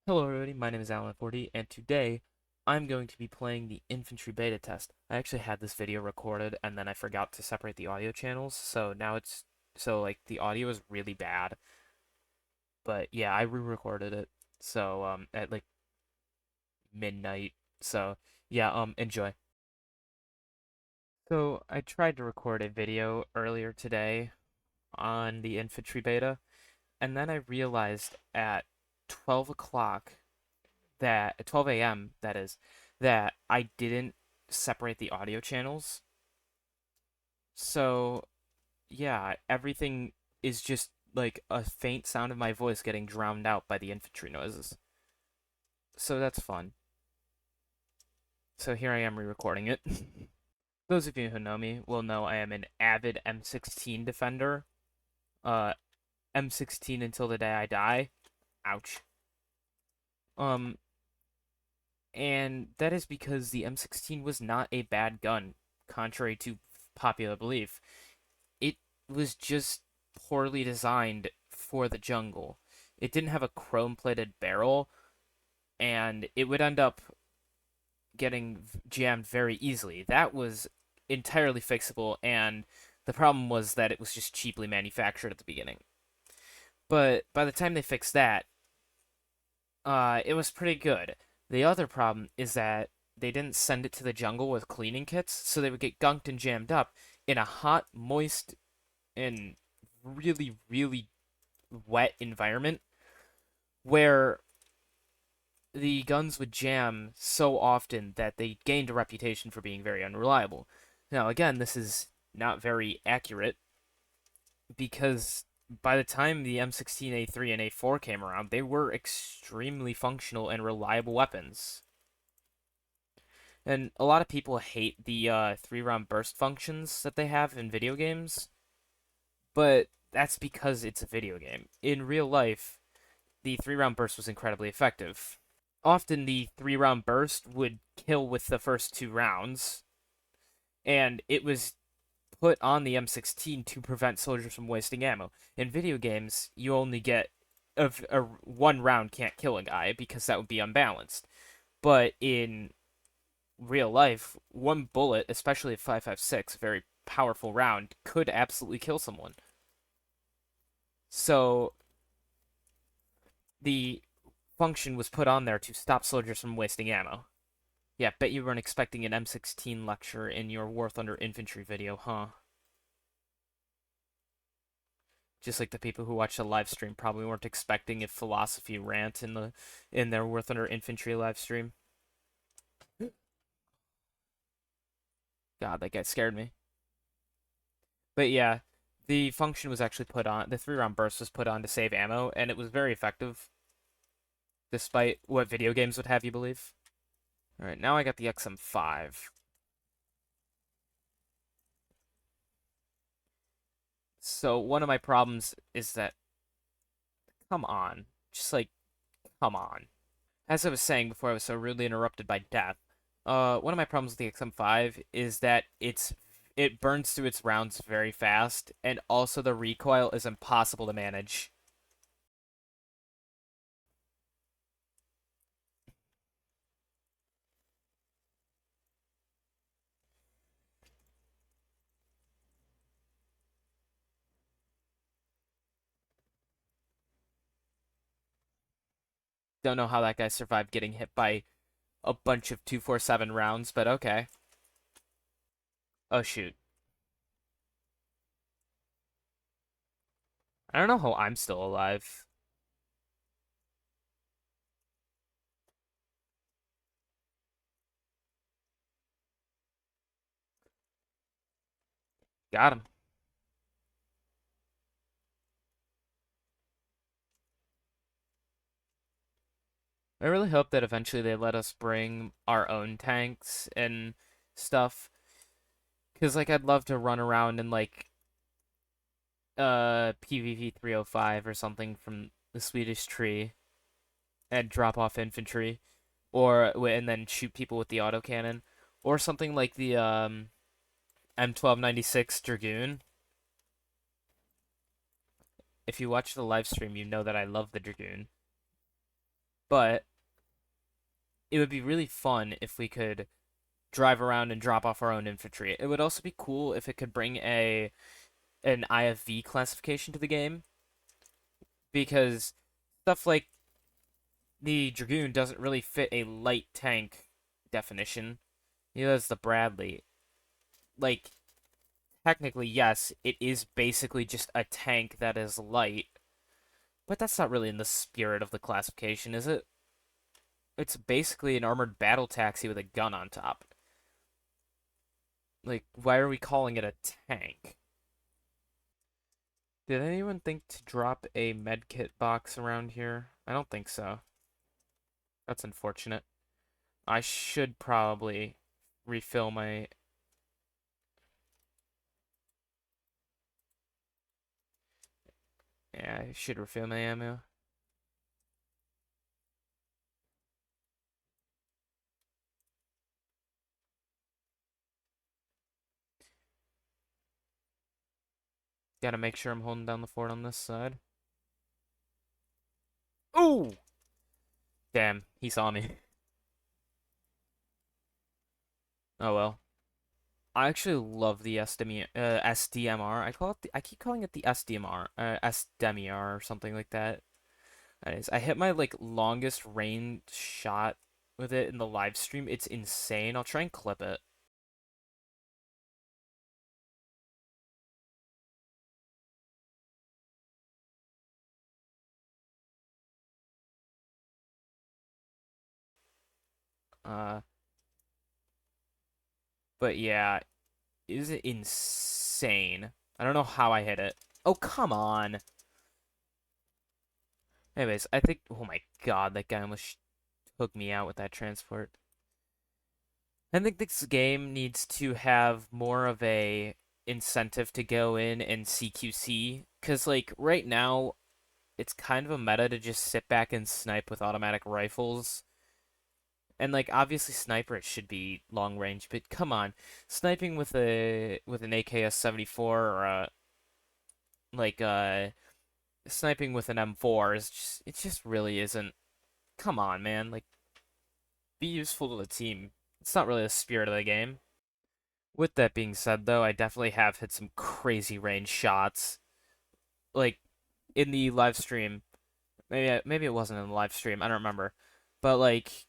Hello everybody, my name is Alan40, and today I'm going to be playing the Infantry beta test. I actually had this video recorded and then I forgot to separate the audio channels, so now the audio is really bad. But yeah, I re-recorded it, at like midnight. So yeah, enjoy. So I tried to record a video earlier today on the Infantry beta, and then I realized at 12 o'clock that at 12 a.m. that is that I didn't separate the audio channels. So, yeah, everything is just like a faint sound of my voice getting drowned out by the infantry noises. So that's fun. So here I am re-recording it. Those of you who know me will know I am an avid M16 defender. Uh M16 until the day I die. Ouch. Um and that is because the M16 was not a bad gun, contrary to popular belief. It was just poorly designed for the jungle. It didn't have a chrome-plated barrel, and it would end up getting jammed very easily. That was entirely fixable, and the problem was that it was just cheaply manufactured at the beginning. But by the time they fixed that, it was pretty good. The other problem is that they didn't send it to the jungle with cleaning kits, so they would get gunked and jammed up in a hot, moist, and really, really wet environment where the guns would jam so often that they gained a reputation for being very unreliable. Now, again, this is not very accurate because by the time the M16A3 and A4 came around, they were extremely functional and reliable weapons. And a lot of people hate the 3-round burst functions that they have in video games, but that's because it's a video game. In real life, the 3-round burst was incredibly effective. Often the 3-round burst would kill with the first 2 rounds, and it was put on the M16 to prevent soldiers from wasting ammo. In video games, you only get a 1 round can't kill a guy because that would be unbalanced. But in real life, one bullet, especially a 5.56, a very powerful round, could absolutely kill someone. So the function was put on there to stop soldiers from wasting ammo. Yeah, bet you weren't expecting an M16 lecture in your War Thunder Infantry video, huh? Just like the people who watch the live stream probably weren't expecting a philosophy rant in their War Thunder Infantry live stream. God, that guy scared me. But yeah, the function was actually put on. The 3-round burst was put on to save ammo, and it was very effective, despite what video games would have you believe. All right, now I got the XM5. So one of my problems is that, come on, just like, come on. As I was saying before I was so rudely interrupted by death, one of my problems with the XM5 is that it burns through its rounds very fast, and also the recoil is impossible to manage. Don't know how that guy survived getting hit by a bunch of 247 rounds, but okay. Oh shoot. I don't know how I'm still alive. Got him. I really hope that eventually they let us bring our own tanks and stuff. Because, like, I'd love to run around in, like, PvP 305 or something from the Swedish tree and drop off infantry, and then shoot people with the autocannon, or something like the M1296 Dragoon. If you watch the live stream, you know that I love the Dragoon. but it would be really fun if we could drive around and drop off our own infantry. It would also be cool if it could bring a an IFV classification to the game because stuff like the Dragoon doesn't really fit a light tank definition. Neither does the Bradley. Like, technically, yes, it is basically just a tank that is light, but that's not really in the spirit of the classification, is it? It's basically an armored battle taxi with a gun on top. Like, why are we calling it a tank? Did anyone think to drop a medkit box around here? I don't think so. That's unfortunate. I should probably refill my... Yeah, I should refill my ammo. Gotta make sure I'm holding down the fort on this side. Ooh! Damn, he saw me. Oh well. I actually love the SDMR. I keep calling it the SDMR, SDMR or something like that. Anyways, I hit my like longest range shot with it in the live stream. It's insane. I'll try and clip it. Uh, but yeah, is it insane? I don't know how I hit it. Oh, come on. Anyways, I think. Oh my god, that guy almost took me out with that transport. I think this game needs to have more of a incentive to go in and CQC, because like right now it's kind of a meta to just sit back and snipe with automatic rifles. And like obviously sniper it should be long range, but come on, sniping with an AKS-74 or like sniping with an M4 is just it just really isn't. Come on, man, like be useful to the team. It's not really the spirit of the game. With that being said, though, I definitely have hit some crazy range shots. Like in the live stream, maybe it wasn't in the live stream. I don't remember, but like,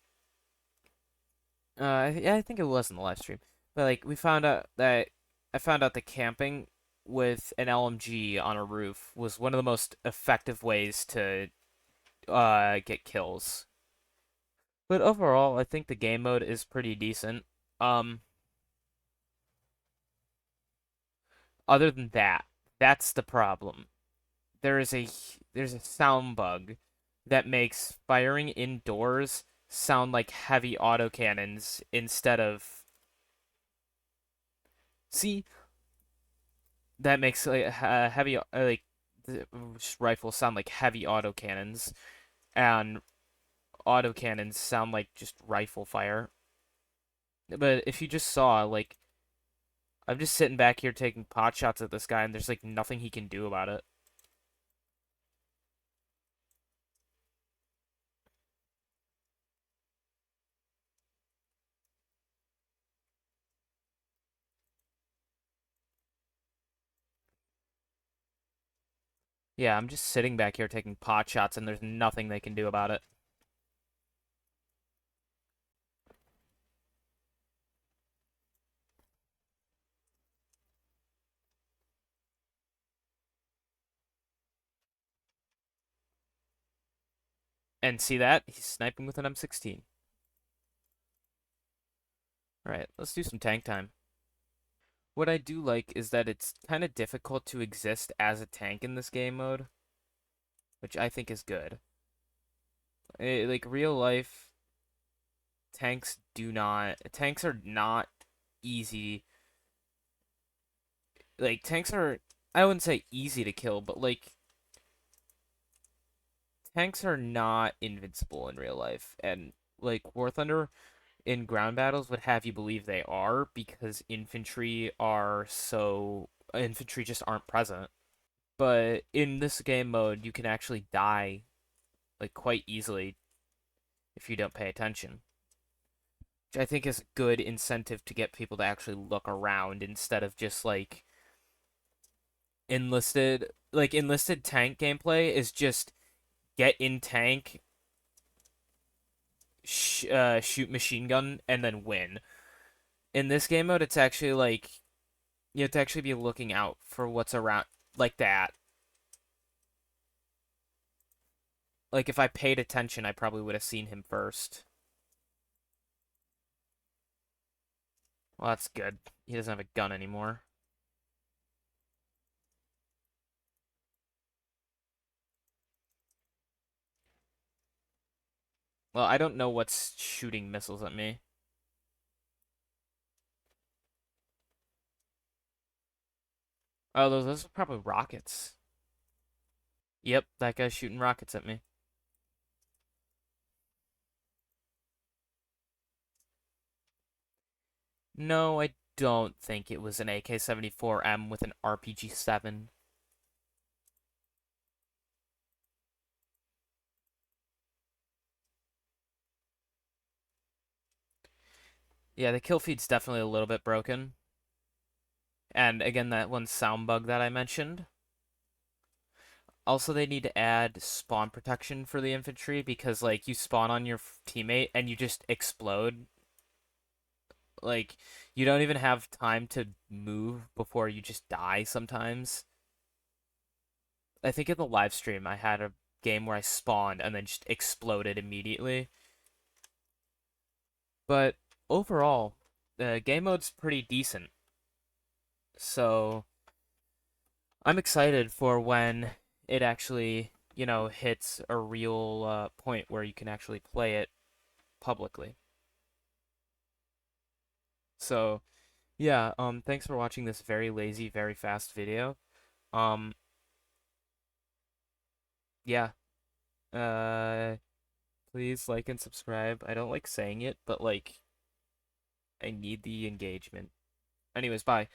yeah, I think it was in the live stream. But like, we found out that I found out that camping with an LMG on a roof was one of the most effective ways to get kills. But overall, I think the game mode is pretty decent. Um, Other than that, that's the problem. there is a there's a sound bug that makes firing indoors sound like heavy autocannons instead of see that makes like heavy like rifles sound like heavy autocannons and autocannons sound like just rifle fire. But if you just saw like I'm just sitting back here taking pot shots at this guy and there's like nothing he can do about it. Yeah, I'm just sitting back here taking pot shots and there's nothing they can do about it. And see that? He's sniping with an M16. Alright, let's do some tank time. What I do like is that it's kind of difficult to exist as a tank in this game mode, which I think is good. Like real life tanks are not easy. Like tanks are I wouldn't say easy to kill, but like tanks are not invincible in real life. And like War Thunder in ground battles would have you believe they are because infantry just aren't present. But in this game mode, you can actually die like quite easily if you don't pay attention. Which I think is a good incentive to get people to actually look around instead of just like enlisted tank gameplay is just get in tank, shoot machine gun, and then win. In this game mode, it's actually like you have to actually be looking out for what's around like that. Like if I paid attention, I probably would have seen him first. Well, that's good. He doesn't have a gun anymore. Well, I don't know what's shooting missiles at me. Oh, those are probably rockets. Yep, that guy's shooting rockets at me. No, I don't think it was an AK-74M with an RPG-7. Yeah, the kill feed's definitely a little bit broken. And again, that one sound bug that I mentioned. Also, they need to add spawn protection for the infantry because, like, you spawn on your teammate and you just explode. Like, you don't even have time to move before you just die sometimes. I think in the live stream, I had a game where I spawned and then just exploded immediately. But overall, the game mode's pretty decent. So I'm excited for when it actually, hits a real point where you can actually play it publicly. So yeah, thanks for watching this very lazy, very fast video. Um, yeah, please like and subscribe. I don't like saying it, but like, I need the engagement. Anyways, bye.